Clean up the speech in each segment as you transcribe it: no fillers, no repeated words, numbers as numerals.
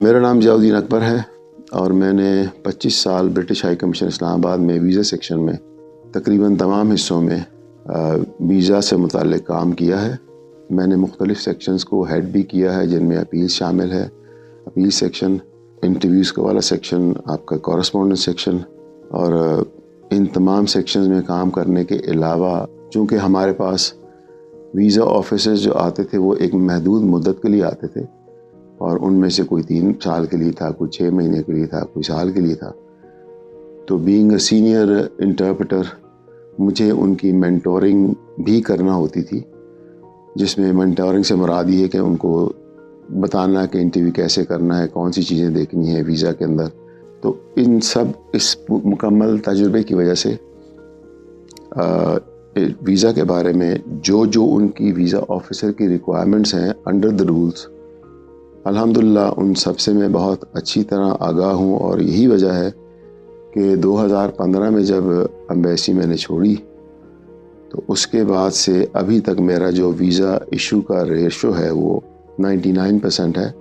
मेरा नाम जियाउद्दीन अकबर है और मैंने 25 साल ब्रिटिश हाई कमीशन इस्लामाबाद में वीज़ा सेक्शन में तकरीबन तमाम हिस्सों में वीज़ा से मुताल्लिक़ काम किया है। मैंने मुख्तलिफ़ सेक्शंस को हेड भी किया है, जिनमें अपील शामिल है। अपील सेक्शन, इंटरव्यूज़ का वाला सेक्शन, आपका कॉरेस्पॉन्डेंस सेक्शन। और इन तमाम सेक्शंस में काम करने के अलावा चूँकि हमारे पास वीज़ा ऑफिसर्स जो आते थे वो एक महदूद मुद्दत के लिए आते थे और उनमें से कोई 3 साल के लिए था, कोई 6 महीने के लिए था, कोई साल के लिए था। तो बीइंग अ सीनियर इंटरप्रेटर मुझे उनकी मेंटोरिंग भी करना होती थी, जिसमें मेंटोरिंग से मुराद ये है कि उनको बताना कि इंटरव्यू कैसे करना है, कौन सी चीज़ें देखनी है वीज़ा के अंदर। तो इन सब इस मुकम्मल तजुर्बे की वजह से वीज़ा के बारे में जो उनकी वीज़ा ऑफिसर की रिक्वायरमेंट्स हैं अंडर द रूल्स, अल्हम्दुलिल्लाह उन सब से मैं बहुत अच्छी तरह आगाह हूँ। और यही वजह है कि 2015 में जब एम्बेसी मैंने छोड़ी तो उसके बाद से अभी तक मेरा जो वीज़ा इशू का रेशो है वो 99% है।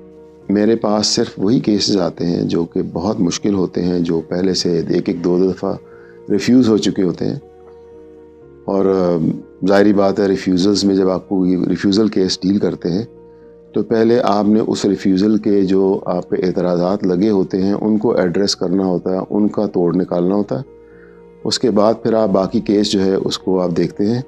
मेरे पास सिर्फ वही केसेस आते हैं जो कि बहुत मुश्किल होते हैं, जो पहले से एक दो दफ़ा रिफ्यूज़ हो चुके होते हैं। और ज़ाहिरी बात है, रिफ्यूज़ल्स में जब आपको रिफ्यूज़ल केस डील करते हैं तो पहले आपने उस रिफ्यूज़ल के जो आप पे एतराज़ात लगे होते हैं उनको एड्रेस करना होता है, उनका तोड़ निकालना होता है। उसके बाद फिर आप बाकी केस जो है उसको आप देखते हैं।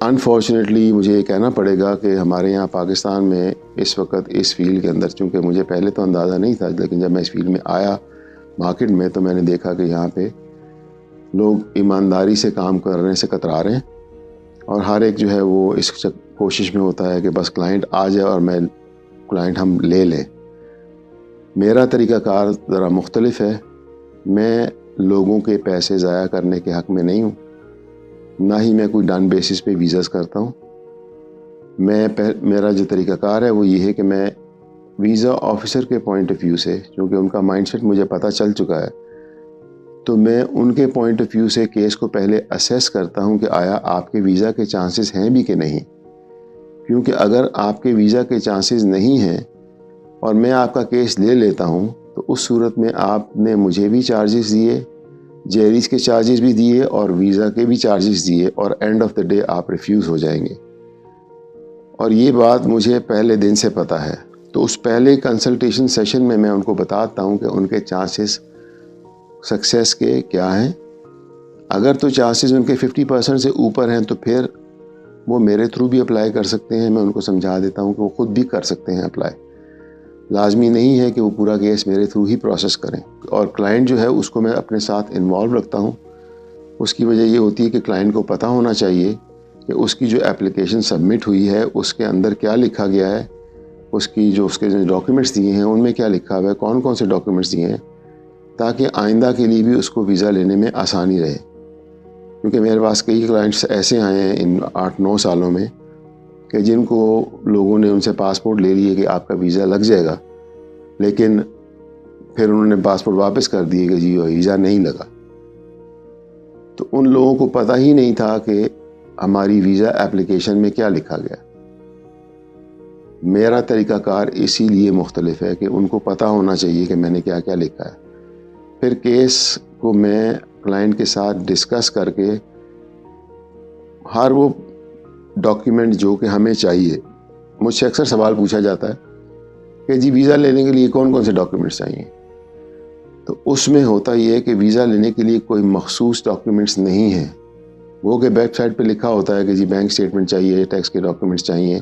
अनफॉर्चुनेटली मुझे ये कहना पड़ेगा कि हमारे यहाँ पाकिस्तान में इस वक्त इस फील्ड के अंदर, चूँकि मुझे पहले तो अंदाज़ा नहीं था, लेकिन जब मैं इस फील्ड में आया मार्केट में तो मैंने देखा कि यहाँ पे लोग ईमानदारी से काम करने से कतरा रहे हैं और हर एक जो है वो इस कोशिश में होता है कि बस क्लाइंट आ जाए और क्लाइंट हम ले लें। मेरा तरीक़ाकार ज़रा मुख्तलिफ है। मैं लोगों के पैसे ज़ाया करने के हक़ में नहीं हूँ, ना ही मैं कोई डन बेसिस पे वीज़ास करता हूँ। मेरा जो तरीक़ाकार है वो ये है कि मैं वीज़ा ऑफिसर के पॉइंट ऑफ व्यू से, क्योंकि उनका माइंडसेट मुझे पता चल चुका है, तो मैं उनके पॉइंट ऑफ व्यू से केस को पहले असेस करता हूँ कि आया आपके वीज़ा के चांसेस हैं भी कि नहीं। क्योंकि अगर आपके वीज़ा के चांसेस नहीं हैं और मैं आपका केस ले लेता हूँ तो उस सूरत में आपने मुझे भी चार्जेस दिए, जेरीज के चार्जेस भी दिए और वीज़ा के भी चार्जेस दिए और एंड ऑफ द डे आप रिफ्यूज़ हो जाएंगे। और ये बात मुझे पहले दिन से पता है। तो उस पहले कंसल्टेशन सेशन में मैं उनको बताता हूँ कि उनके चांसेस सक्सेस के क्या हैं। अगर तो चांसेस उनके 50% से ऊपर हैं तो फिर वो मेरे थ्रू भी अप्लाई कर सकते हैं। मैं उनको समझा देता हूँ कि वो ख़ुद भी कर सकते हैं अप्लाई। लाजमी नहीं है कि वो पूरा केस मेरे थ्रू ही प्रोसेस करें। और क्लाइंट जो है उसको मैं अपने साथ इन्वॉल्व रखता हूँ। उसकी वजह ये होती है कि क्लाइंट को पता होना चाहिए कि उसकी जो एप्लीकेशन सबमिट हुई है उसके अंदर क्या लिखा गया है, उसके जो डॉक्यूमेंट्स दिए हैं उनमें क्या लिखा हुआ है, कौन कौन से डॉक्यूमेंट्स दिए हैं, ताकि आइंदा के लिए भी उसको वीज़ा लेने में आसानी रहे। क्योंकि मेरे पास कई क्लाइंट्स ऐसे आए हैं इन 8-9 सालों में कि जिनको लोगों ने उनसे पासपोर्ट ले लिए कि आपका वीज़ा लग जाएगा, लेकिन फिर उन्होंने पासपोर्ट वापस कर दिए कि जी वीज़ा नहीं लगा। तो उन लोगों को पता ही नहीं था कि हमारी वीज़ा एप्लीकेशन में क्या लिखा गया। मेरा तरीक़ाकार इसीलिए मुख्तलिफ है कि उनको पता होना चाहिए कि मैंने क्या क्या लिखा है। फिर केस को मैं क्लाइंट के साथ डिस्कस करके हर वो डॉक्यूमेंट जो कि हमें चाहिए, मुझसे अक्सर सवाल पूछा जाता है कि जी वीज़ा लेने के लिए कौन कौन से डॉक्यूमेंट्स चाहिए। तो उसमें होता ये है कि वीज़ा लेने के लिए कोई मखसूस डॉक्यूमेंट्स नहीं है। वो कि वेबसाइट पे लिखा होता है कि जी बैंक स्टेटमेंट चाहिए, टैक्स के डॉक्यूमेंट्स चाहिए,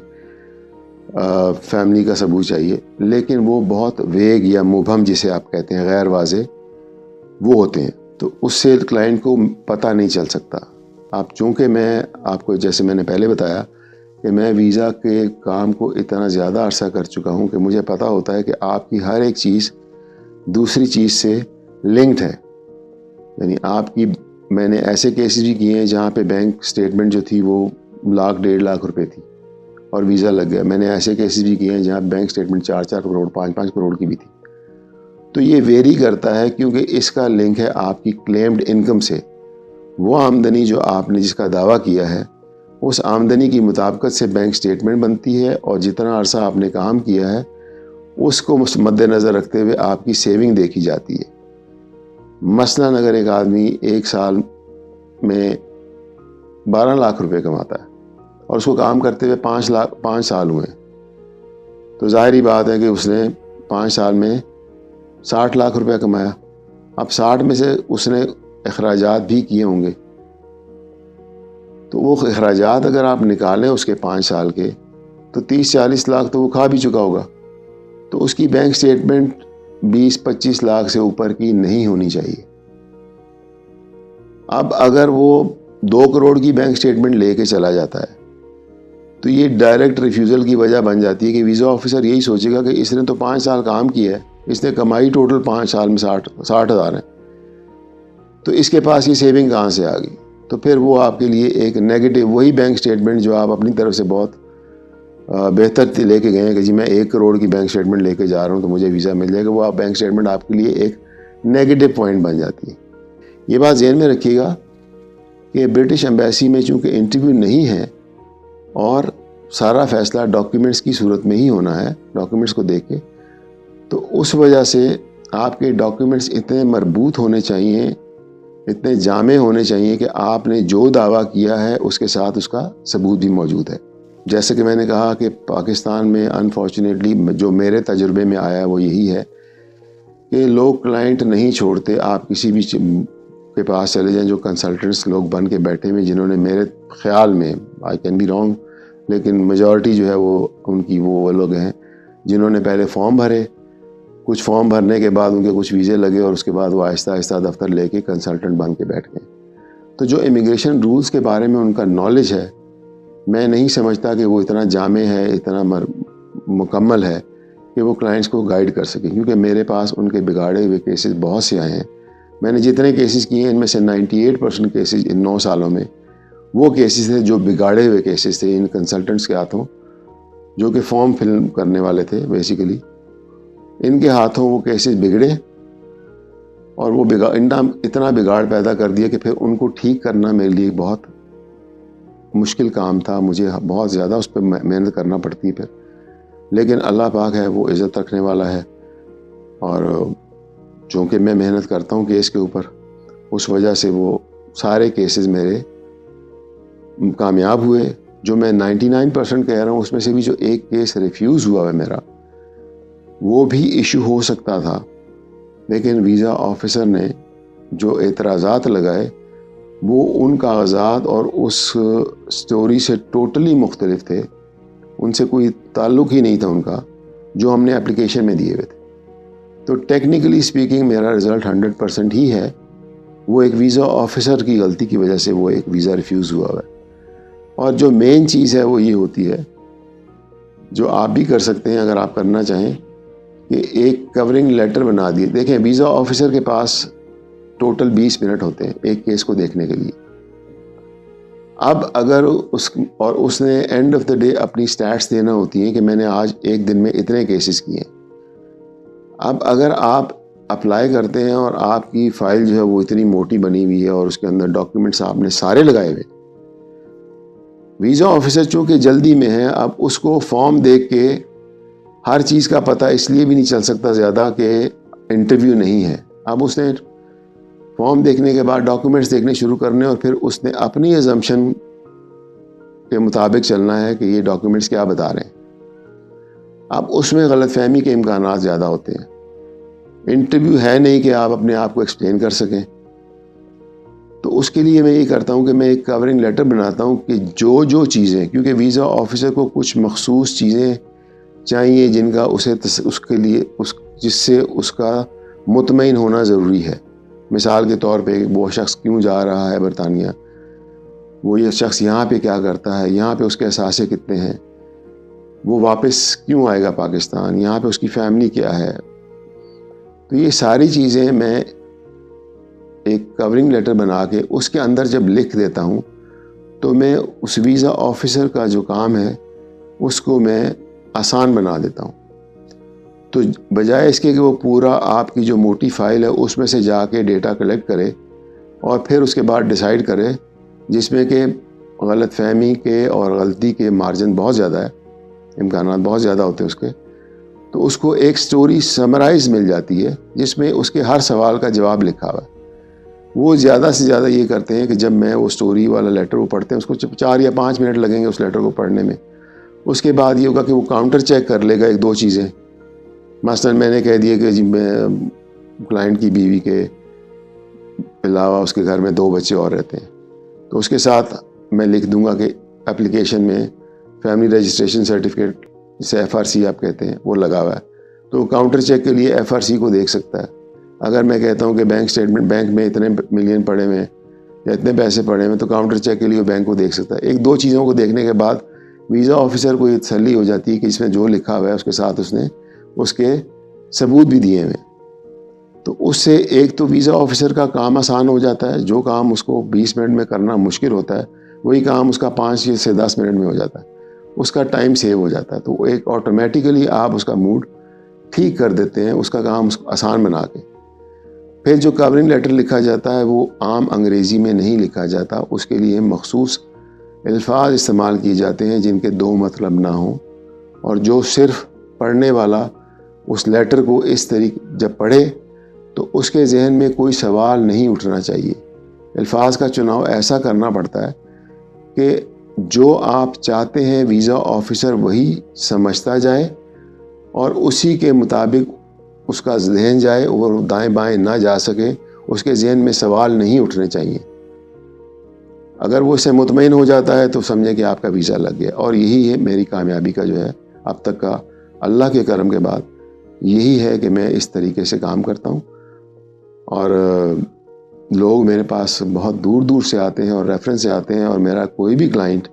फैमिली का सबूत चाहिए, लेकिन वो बहुत वेग या मुबहम जिसे आप कहते हैं, गैर वाज़े वो होते हैं। तो उससे क्लाइंट को पता नहीं चल सकता। आप चूँकि मैं आपको जैसे मैंने पहले बताया कि मैं वीज़ा के काम को इतना ज़्यादा अरसा कर चुका हूँ कि मुझे पता होता है कि आपकी हर एक चीज़ दूसरी चीज़ से लिंक्ड है। यानी मैंने ऐसे केसेस भी किए हैं जहाँ पे बैंक स्टेटमेंट जो थी वो 1-1.5 लाख रुपए थी और वीज़ा लग गया। मैंने ऐसे केसेस भी किए हैं जहाँ बैंक स्टेटमेंट 4-4 करोड़ 5-5 करोड़ की भी थी। तो ये वेरी करता है क्योंकि इसका लिंक है आपकी क्लेम्ड इनकम से। वो आमदनी जो आपने जिसका दावा किया है उस आमदनी की मुताबिकत से बैंक स्टेटमेंट बनती है और जितना अरसा आपने काम किया है उसको मद्देनज़र रखते हुए आपकी सेविंग देखी जाती है। मसलन अगर एक आदमी एक साल में 12 लाख रुपए कमाता है और उसको काम करते हुए 5 साल हुए, तो ज़ाहिरी बात है कि उसने 5 साल में 60 लाख रुपए कमाया। अब 60 में से उसने अखराजात भी किए होंगे, तो वो अखराजात अगर आप निकालें उसके 5 साल के, तो 30-40 लाख तो वो खा भी चुका होगा। तो उसकी बैंक स्टेटमेंट 20-25 लाख से ऊपर की नहीं होनी चाहिए। अब अगर वो 2 करोड़ की बैंक स्टेटमेंट लेके चला जाता है, तो ये डायरेक्ट रिफ्यूज़ल की वजह बन जाती है कि वीज़ा ऑफिसर यही सोचेगा कि इसने तो 5 साल काम किया है, इसने कमाई टोटल 5 साल में 60,000 है, तो इसके पास ये सेविंग कहाँ से आ गई। तो फिर वो आपके लिए एक नेगेटिव, वही बैंक स्टेटमेंट जो आप अपनी तरफ से बहुत बेहतर लेके गए हैं कि जी मैं 1 करोड़ की बैंक स्टेटमेंट लेके जा रहा हूँ तो मुझे वीज़ा मिल जाएगा, वो आप बैंक स्टेटमेंट आपके लिए एक नेगेटिव पॉइंट बन जाती है। ये बात ज़हन में रखिएगा कि ब्रिटिश एम्बेसी में चूँकि इंटरव्यू नहीं है और सारा फैसला डॉक्यूमेंट्स की सूरत में ही होना है, डॉक्यूमेंट्स को देख के, तो उस वजह से आपके डॉक्यूमेंट्स इतने मरबूत होने चाहिए, इतने जामे होने चाहिए कि आपने जो दावा किया है उसके साथ उसका सबूत भी मौजूद है। जैसे कि मैंने कहा कि पाकिस्तान में अनफॉर्चुनेटली जो मेरे तजुर्बे में आया है वो यही है कि लोग क्लाइंट नहीं छोड़ते। आप किसी भी के पास चले जाएं, जो कंसल्टेंट्स लोग बन के बैठे हुए, जिन्होंने मेरे ख्याल में, आई कैन बी रॉन्ग, लेकिन मेजॉरिटी जो है वो उनकी वो लोग हैं जिन्होंने पहले फॉर्म भरे, कुछ फॉर्म भरने के बाद उनके कुछ वीज़े लगे और उसके बाद वो आहिस्ता आहिस्ता दफ्तर लेके कंसल्टेंट बन के बैठ गए। तो जो इमिग्रेशन रूल्स के बारे में उनका नॉलेज है, मैं नहीं समझता कि वो इतना जामे है, इतना मुकम्मल है कि वो क्लाइंट्स को गाइड कर सके, क्योंकि मेरे पास उनके बिगाड़े हुए केसेस बहुत से आए हैं। मैंने जितने केसेस किए हैं इनमें से 98% केसेस इन 9 सालों में वो केसेस थे जो बिगाड़े हुए केसेस थे इन कंसल्टेंट्स के हाथों, जो कि फॉर्म फिल करने वाले थे बेसिकली। इनके हाथों वो केसेस बिगड़े और वो इतना बिगाड़ पैदा कर दिया कि फिर उनको ठीक करना मेरे लिए बहुत मुश्किल काम था। मुझे बहुत ज़्यादा उस पर मेहनत करना पड़ती फिर, लेकिन अल्लाह पाक है, वो इज़्ज़त रखने वाला है। और चूँकि मैं मेहनत करता हूँ केस के ऊपर, उस वजह से वो सारे केसेस मेरे कामयाब हुए। जो मैं 99% कह रहा हूँ उसमें से भी जो एक केस रिफ्यूज़ हुआ है मेरा, वो भी इशू हो सकता था, लेकिन वीज़ा ऑफिसर ने जो एतराज़ात लगाए वो उन कागज़ात और उस स्टोरी से टोटली मुख्तलिफ थे, उनसे कोई ताल्लुक़ ही नहीं था उनका जो हमने एप्लीकेशन में दिए हुए थे। तो टेक्निकली स्पीकिंग मेरा रिज़ल्ट 100% ही है। वो एक वीज़ा ऑफिसर की गलती की वजह से वो एक वीज़ा रिफ्यूज़ हुआ है। और जो मेन चीज़ है वो ये होती है, जो आप भी कर सकते हैं अगर आप करना चाहें, कि एक कवरिंग लेटर बना दिए। देखें, वीज़ा ऑफिसर के पास टोटल 20 मिनट होते हैं एक केस को देखने के लिए। अब अगर उसने एंड ऑफ द डे अपनी स्टैट्स देना होती हैं कि मैंने आज एक दिन में इतने केसेस किए। अब अगर आप अप्लाई करते हैं और आपकी फ़ाइल जो है वो इतनी मोटी बनी हुई है और उसके अंदर डॉक्यूमेंट्स आपने सारे लगाए हुए, वीज़ा ऑफिसर चूँकि जल्दी में है, अब उसको फॉर्म देख के हर चीज़ का पता इसलिए भी नहीं चल सकता ज़्यादा कि इंटरव्यू नहीं है। अब उसने फॉर्म देखने के बाद डॉक्यूमेंट्स देखने शुरू करने और फिर उसने अपनी अजम्पशन के मुताबिक चलना है कि ये डॉक्यूमेंट्स क्या बता रहे हैं। अब उसमें गलतफहमी के इम्कानात ज़्यादा होते हैं। इंटरव्यू है नहीं कि आप अपने आप को एक्सप्लेन कर सकें। तो उसके लिए मैं ये करता हूँ कि मैं एक कवरिंग लेटर बनाता हूँ कि जो जो चीज़ें, क्योंकि वीज़ा ऑफिसर को कुछ मखसूस चीज़ें चाहिए जिनका उसके लिए जिससे उसका मुतमईन होना ज़रूरी है। मिसाल के तौर पे वो शख्स क्यों जा रहा है बरतानिया, वो ये शख्स यहाँ पे क्या करता है, यहाँ पे उसके असासे कितने हैं, वो वापस क्यों आएगा पाकिस्तान, यहाँ पे उसकी फैमिली क्या है। तो ये सारी चीज़ें मैं एक कवरिंग लेटर बना के उसके अंदर जब लिख देता हूँ, तो मैं उस वीज़ा ऑफिसर का जो काम है उसको मैं आसान बना देता हूँ। तो बजाय इसके कि वो पूरा आपकी जो मोटी फ़ाइल है उसमें से जाके डेटा कलेक्ट करे और फिर उसके बाद डिसाइड करे, जिसमें कि गलतफहमी के और गलती के मार्जिन बहुत ज़्यादा है, इम्कानात बहुत ज़्यादा होते हैं उसके, तो उसको एक स्टोरी समराइज मिल जाती है जिसमें उसके हर सवाल का जवाब लिखा हुआ है। वो ज़्यादा से ज़्यादा ये करते हैं कि जब मैं वो स्टोरी वाला लेटर वो पढ़ते हैं, उसको 4 या 5 मिनट लगेंगे उस लेटर को पढ़ने में। उसके बाद ये होगा कि वो काउंटर चेक कर लेगा 1-2 चीज़ें। मसलन मैंने कह दिया कि जी मैं क्लाइंट की बीवी के अलावा उसके घर में 2 बच्चे और रहते हैं, तो उसके साथ मैं लिख दूंगा कि एप्लीकेशन में फैमिली रजिस्ट्रेशन सर्टिफिकेट, जिसे FRC आप कहते हैं, वो लगा हुआ है। तो काउंटर चेक के लिए FRC को देख सकता है। अगर मैं कहता हूँ कि बैंक स्टेटमेंट, बैंक में इतने मिलियन पड़े हुए हैं या इतने पैसे पड़े हुए हैं, तो काउंटर चेक के लिए वो बैंक को देख सकता है। 1-2 चीज़ों को देखने के बाद वीज़ा ऑफिसर को ये तसल्ली हो जाती है कि इसमें जो लिखा हुआ है उसके साथ उसने उसके सबूत भी दिए हुए हैं। तो उससे एक तो वीज़ा ऑफिसर का काम आसान हो जाता है। जो काम उसको 20 मिनट में करना मुश्किल होता है, वही काम उसका 5 से 10 मिनट में हो जाता है। उसका टाइम सेव हो जाता है। तो एक ऑटोमेटिकली आप उसका मूड ठीक कर देते हैं, उसका काम आसान बना के। फिर जो कवरिंग लेटर लिखा जाता है वो आम अंग्रेज़ी में नहीं लिखा जाता, उसके लिए मखसूस अल्फाज इस्तेमाल किए जाते हैं जिनके 2 मतलब ना हों, और जो सिर्फ पढ़ने वाला उस लेटर को इस तरीके जब पढ़े तो उसके जहन में कोई सवाल नहीं उठना चाहिए। अल्फाज का चुनाव ऐसा करना पड़ता है कि जो आप चाहते हैं वीज़ा ऑफिसर वही समझता जाए और उसी के मुताबिक उसका जहन जाए और दाएं बाएं ना जा सके। उसके जहन में सवाल नहीं उठने चाहिए। अगर वो इससे मुतमईन हो जाता है तो समझे कि आपका वीज़ा लग गया। और यही है मेरी कामयाबी का जो है अब तक का, अल्लाह के करम के बाद यही है कि मैं इस तरीके से काम करता हूँ। और लोग मेरे पास बहुत दूर दूर से आते हैं और रेफरेंस से आते हैं, और मेरा कोई भी क्लाइंट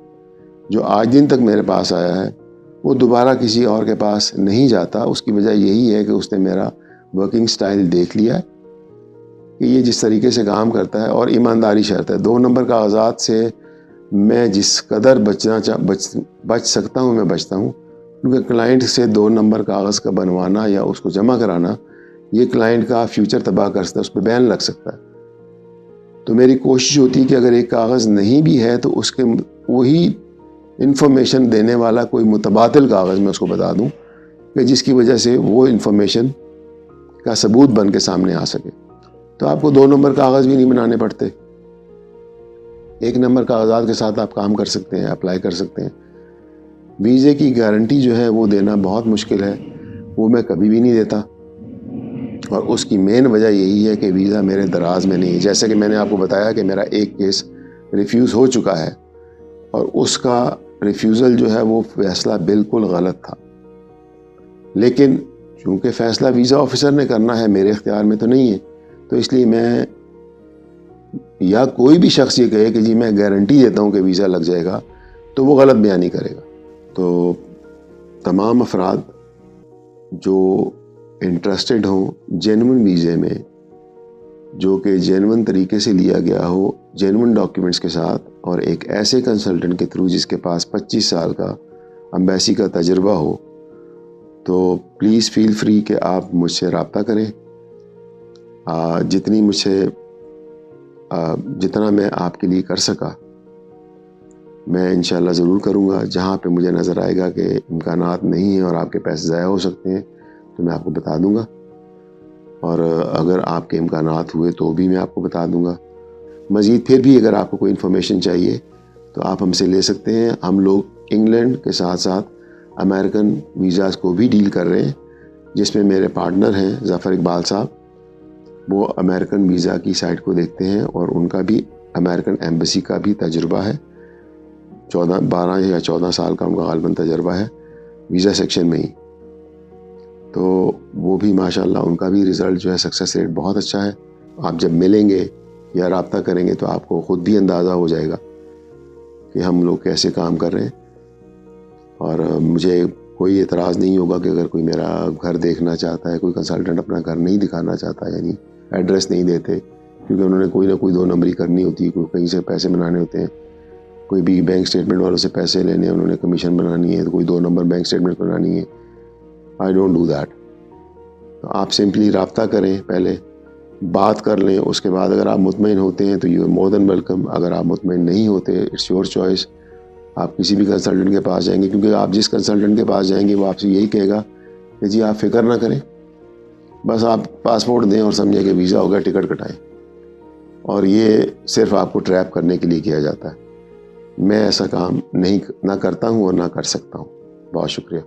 जो आज दिन तक मेरे पास आया है वो दोबारा किसी और के पास नहीं जाता। उसकी वजह यही है कि उसने मेरा वर्किंग स्टाइल देख लिया है कि ये जिस तरीके से काम करता है, और ईमानदारी शर्त है। 2 नंबर कागजात से मैं जिस कदर बच सकता हूँ मैं बचता हूँ, क्योंकि क्लाइंट से 2 नंबर कागज़ का बनवाना या उसको जमा कराना ये क्लाइंट का फ्यूचर तबाह कर सकता है, उस पर बैन लग सकता है। तो मेरी कोशिश होती है कि अगर एक कागज़ नहीं भी है तो उसके वही इंफॉर्मेशन देने वाला कोई मुतबादिल कागज़ मैं उसको बता दूं कि जिसकी वजह से वो इंफॉर्मेशन का सबूत बन के सामने आ सके। तो आपको 2 नंबर कागज़ भी नहीं बनाने पड़ते। 1 नंबर कागजात के साथ आप काम कर सकते हैं, अप्लाई कर सकते हैं। वीज़े की गारंटी जो है वो देना बहुत मुश्किल है, वो मैं कभी भी नहीं देता। और उसकी मेन वजह यही है कि वीज़ा मेरे दराज में नहीं है। जैसे कि मैंने आपको बताया कि मेरा एक केस रिफ्यूज़ हो चुका है, और उसका रिफ्यूज़ल जो है वो फैसला बिल्कुल गलत था। लेकिन चूँकि फ़ैसला वीज़ा ऑफिसर ने करना है, मेरे इख्तियार में तो नहीं है, तो इसलिए मैं, या कोई भी शख्स ये कहे कि जी मैं गारंटी देता हूँ कि वीज़ा लग जाएगा, तो वो गलत बयानी करेगा। तो तमाम अफराद जो इंटरेस्टेड हों जेन्युइन वीज़े में, जो कि जेन्युइन तरीके से लिया गया हो, जेन्युइन डॉक्यूमेंट्स के साथ, और एक ऐसे कंसल्टेंट के थ्रू जिसके पास 25 साल का एम्बेसी का तजुर्बा हो, तो प्लीज़ फील फ्री कि आप मुझसे रब्ता करें। जितना मैं आपके लिए कर सका मैं इंशाल्लाह ज़रूर करूँगा। जहाँ पे मुझे नज़र आएगा कि इम्कानात नहीं है और आपके पैसे ज़ाया हो सकते हैं तो मैं आपको बता दूँगा, और अगर आपके इम्कानात हुए तो भी मैं आपको बता दूँगा। मज़ीद फिर भी अगर आपको कोई इन्फॉर्मेशन चाहिए तो आप हमसे ले सकते हैं। हम लोग इंग्लैंड के साथ साथ अमेरिकन वीज़ाज़ को भी डील कर रहे हैं, जिसमें मेरे पार्टनर हैं ज़फ़र इकबाल साहब। वो अमेरिकन वीज़ा की साइट को देखते हैं और उनका भी अमेरिकन एम्बेसी का भी तजुर्बा है। 12 या 14 साल का उनका गालबन तजुर्बा है वीज़ा सेक्शन में ही। तो वो भी माशाल्लाह उनका भी रिज़ल्ट जो है, सक्सेस रेट बहुत अच्छा है। आप जब मिलेंगे या रब्ता करेंगे तो आपको ख़ुद भी अंदाज़ा हो जाएगा कि हम लोग कैसे काम कर रहे हैं। और मुझे कोई एतराज़ नहीं होगा कि अगर कोई मेरा घर देखना चाहता है, कोई कंसल्टेंट अपना घर नहीं दिखाना चाहता, यानी एड्रेस नहीं देते, क्योंकि उन्होंने कोई ना कोई 2 नंबरी करनी होती है, कोई कहीं से पैसे बनाने होते हैं, कोई भी बैंक स्टेटमेंट वालों से पैसे लेने, उन्होंने कमीशन बनानी है, तो कोई 2 नंबर बैंक स्टेटमेंट बनानी है। I don't do that. तो आप सिंपली रब्ता करें, पहले बात कर लें, उसके बाद अगर आप मुतमईन होते हैं तो you are more than welcome. अगर आप मुतमईन नहीं होते, इट्स योर चॉइस, आप किसी भी कंसल्टेंट के पास जाएंगे, क्योंकि आप जिस कंसल्टेंट के पास जाएंगे वो आपसे यही कहेगा कि जी आप फिक्र ना करें, बस आप पासपोर्ट दें और समझें कि वीज़ा हो गया, टिकट कटाएं। और ये सिर्फ आपको ट्रैप करने के लिए किया जाता है। मैं ऐसा काम नहीं ना करता हूँ और ना कर सकता हूँ। बहुत शुक्रिया।